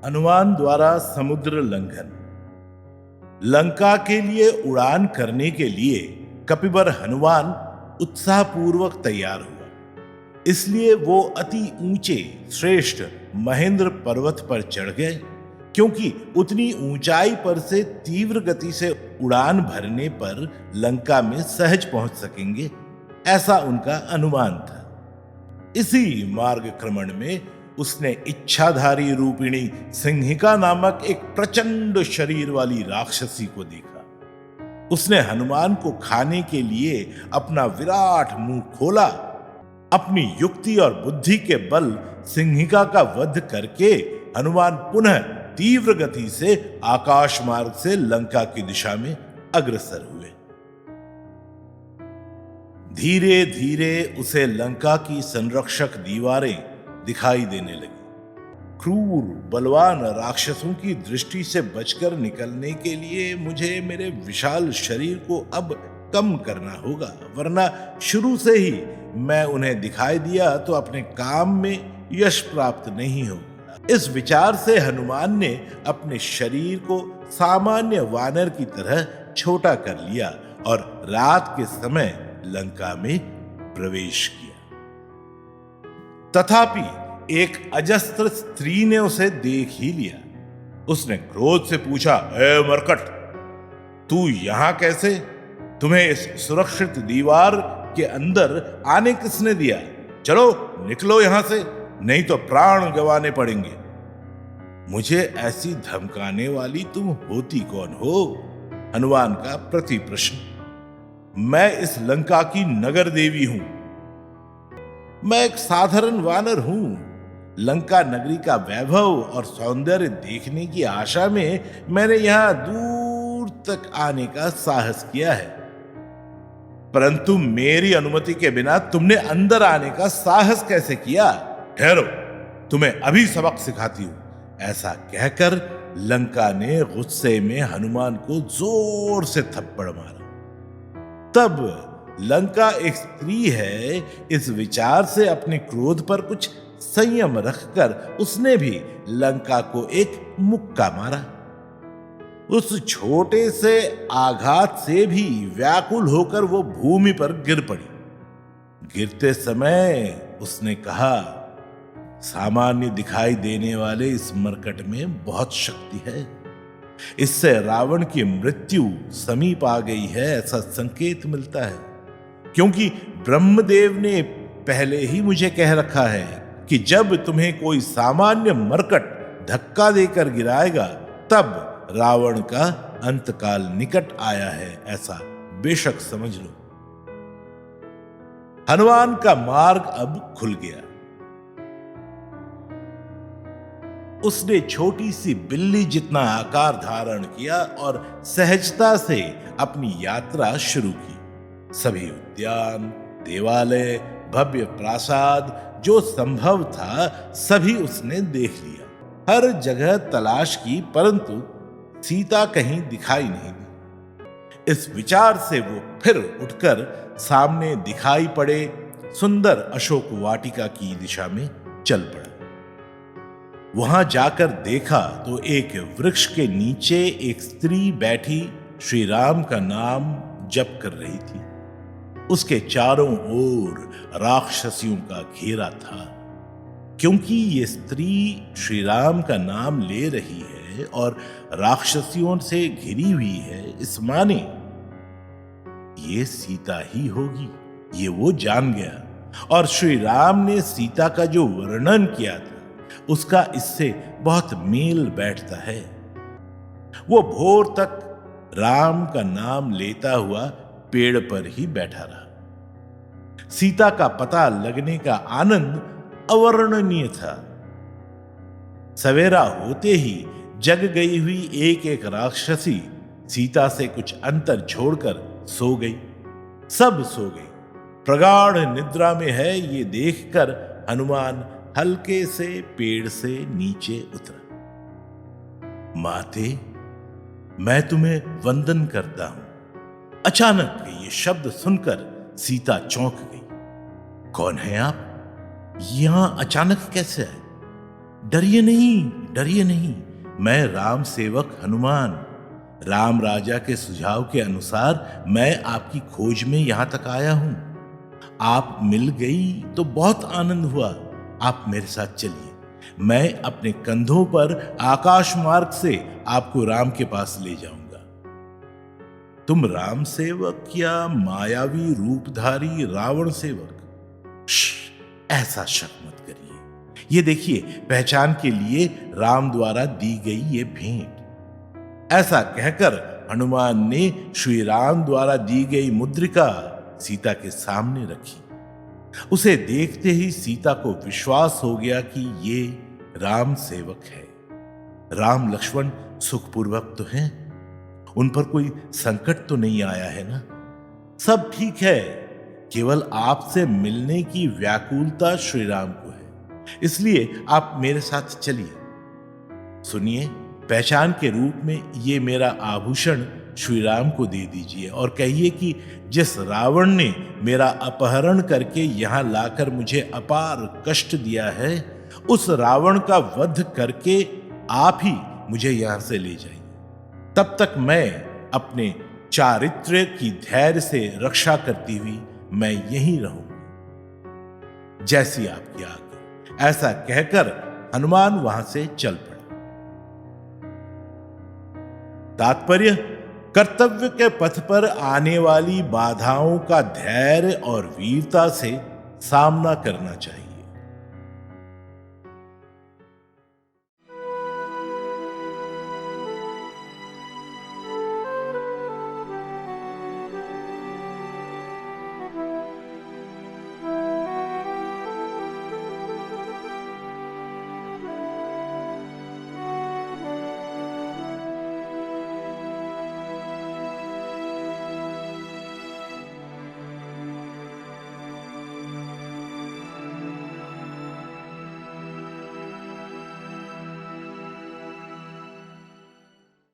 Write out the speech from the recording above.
हनुमान द्वारा समुद्र लंघन। लंका के लिए उड़ान करने के लिए कपिवर हनुमान उत्साहपूर्वक तैयार हुआ। इसलिए वो अति ऊंचे श्रेष्ठ महेंद्र पर्वत पर चढ़ गए, क्योंकि उतनी ऊंचाई पर से तीव्र गति से उड़ान भरने पर लंका में सहज पहुंच सकेंगे, ऐसा उनका अनुमान था। इसी मार्गक्रमण में उसने इच्छाधारी रूपिणी सिंहिका नामक एक प्रचंड शरीर वाली राक्षसी को देखा। उसने हनुमान को खाने के लिए अपना विराट मुंह खोला। अपनी युक्ति और बुद्धि के बल सिंहिका का वध करके हनुमान पुनः तीव्र गति से आकाश मार्ग से लंका की दिशा में अग्रसर हुए। धीरे धीरे उसे लंका की संरक्षक दीवारें दिखाई देने लगी। क्रूर बलवान राक्षसों की दृष्टि से बचकर निकलने के लिए मुझे मेरे विशाल शरीर को अब कम करना होगा, वरना शुरू से ही मैं उन्हें दिखाई दिया तो अपने काम में यश प्राप्त नहीं होगा। इस विचार से हनुमान ने अपने शरीर को सामान्य वानर की तरह छोटा कर लिया और रात के समय लंका में प्रवेश किया। तथापि एक अजस्त्र स्त्री ने उसे देख ही लिया। उसने क्रोध से पूछा, ए मरकट, तू यहां कैसे? तुम्हें इस सुरक्षित दीवार के अंदर आने किसने दिया? चलो निकलो यहां से, नहीं तो प्राण गंवाने पड़ेंगे। मुझे ऐसी धमकाने वाली तुम होती कौन हो? हनुमान का प्रति प्रश्न। मैं इस लंका की नगर देवी हूं। मैं एक साधारण वानर हूं। लंका नगरी का वैभव और सौंदर्य देखने की आशा में मैंने यहां दूर तक आने का साहस किया है, परंतु मेरी अनुमति के बिना तुमने अंदर आने का साहस कैसे किया? ठहरो, तुम्हें अभी सबक सिखाती हूं। ऐसा कहकर लंका ने गुस्से में हनुमान को जोर से थप्पड़ मारा। तब लंका एक स्त्री है, इस विचार से अपने क्रोध पर कुछ संयम रखकर उसने भी लंका को एक मुक्का मारा। उस छोटे से आघात से भी व्याकुल होकर वो भूमि पर गिर पड़ी। गिरते समय उसने कहा, सामान्य दिखाई देने वाले इस मरकट में बहुत शक्ति है। इससे रावण की मृत्यु समीप आ गई है, ऐसा संकेत मिलता है, क्योंकि ब्रह्मदेव ने पहले ही मुझे कह रखा है कि जब तुम्हें कोई सामान्य मरकट धक्का देकर गिराएगा तब रावण का अंतकाल निकट आया है, ऐसा बेशक समझ लो। हनुमान का मार्ग अब खुल गया। उसने छोटी सी बिल्ली जितना आकार धारण किया और सहजता से अपनी यात्रा शुरू की। सभी उद्यान, देवालय, भव्य प्रासाद जो संभव था सभी उसने देख लिया। हर जगह तलाश की, परंतु सीता कहीं दिखाई नहीं दी। इस विचार से वो फिर उठकर सामने दिखाई पड़े सुंदर अशोक वाटिका की दिशा में चल पड़ा। वहां जाकर देखा तो एक वृक्ष के नीचे एक स्त्री बैठी श्री राम का नाम जप कर रही थी। उसके चारों ओर राक्षसियों का घेरा था। क्योंकि ये स्त्री श्री राम का नाम ले रही है और राक्षसियों से घिरी हुई है, इस माने ये सीता ही होगी, ये वो जान गया। और श्री राम ने सीता का जो वर्णन किया था उसका इससे बहुत मेल बैठता है। वो भोर तक राम का नाम लेता हुआ पेड़ पर ही बैठा रहा। सीता का पता लगने का आनंद अवर्णनीय था। सवेरा होते ही जग गई हुई एक एक राक्षसी सीता से कुछ अंतर छोड़कर सो गई। सब सो गई, प्रगाढ़ निद्रा में है ये देखकर हनुमान हल्के से पेड़ से नीचे उतरा। माते, मैं तुम्हें वंदन करता हूं। अचानक ये शब्द सुनकर सीता चौंक गई। कौन है आप? यहां अचानक कैसे आए? डरिए नहीं, डरिए नहीं, मैं राम सेवक हनुमान। राम राजा के सुझाव के अनुसार मैं आपकी खोज में यहां तक आया हूं। आप मिल गई तो बहुत आनंद हुआ। आप मेरे साथ चलिए, मैं अपने कंधों पर आकाश मार्ग से आपको राम के पास ले जाऊंगा। तुम राम सेवक या मायावी रूपधारी रावण सेवक? ऐसा शक मत करिए। ये देखिए, पहचान के लिए राम द्वारा दी गई ये भेंट। ऐसा कहकर हनुमान ने श्री राम द्वारा दी गई मुद्रिका सीता के सामने रखी। उसे देखते ही सीता को विश्वास हो गया कि ये राम सेवक है। राम लक्ष्मण सुखपूर्वक तो हैं, उन पर कोई संकट तो नहीं आया है ना? सब ठीक है, केवल आपसे मिलने की व्याकुलता श्री राम को है, इसलिए आप मेरे साथ चलिए। सुनिए, पहचान के रूप में ये मेरा आभूषण श्री राम को दे दीजिए और कहिए कि जिस रावण ने मेरा अपहरण करके यहां लाकर मुझे अपार कष्ट दिया है, उस रावण का वध करके आप ही मुझे यहां से ले जाइए। तब तक मैं अपने चारित्र्य की धैर्य से रक्षा करती हुई मैं यहीं रहूंगी, जैसी आपकी आज्ञा। ऐसा कहकर हनुमान वहां से चल पड़ा। तात्पर्य, कर्तव्य के पथ पर आने वाली बाधाओं का धैर्य और वीरता से सामना करना चाहिए।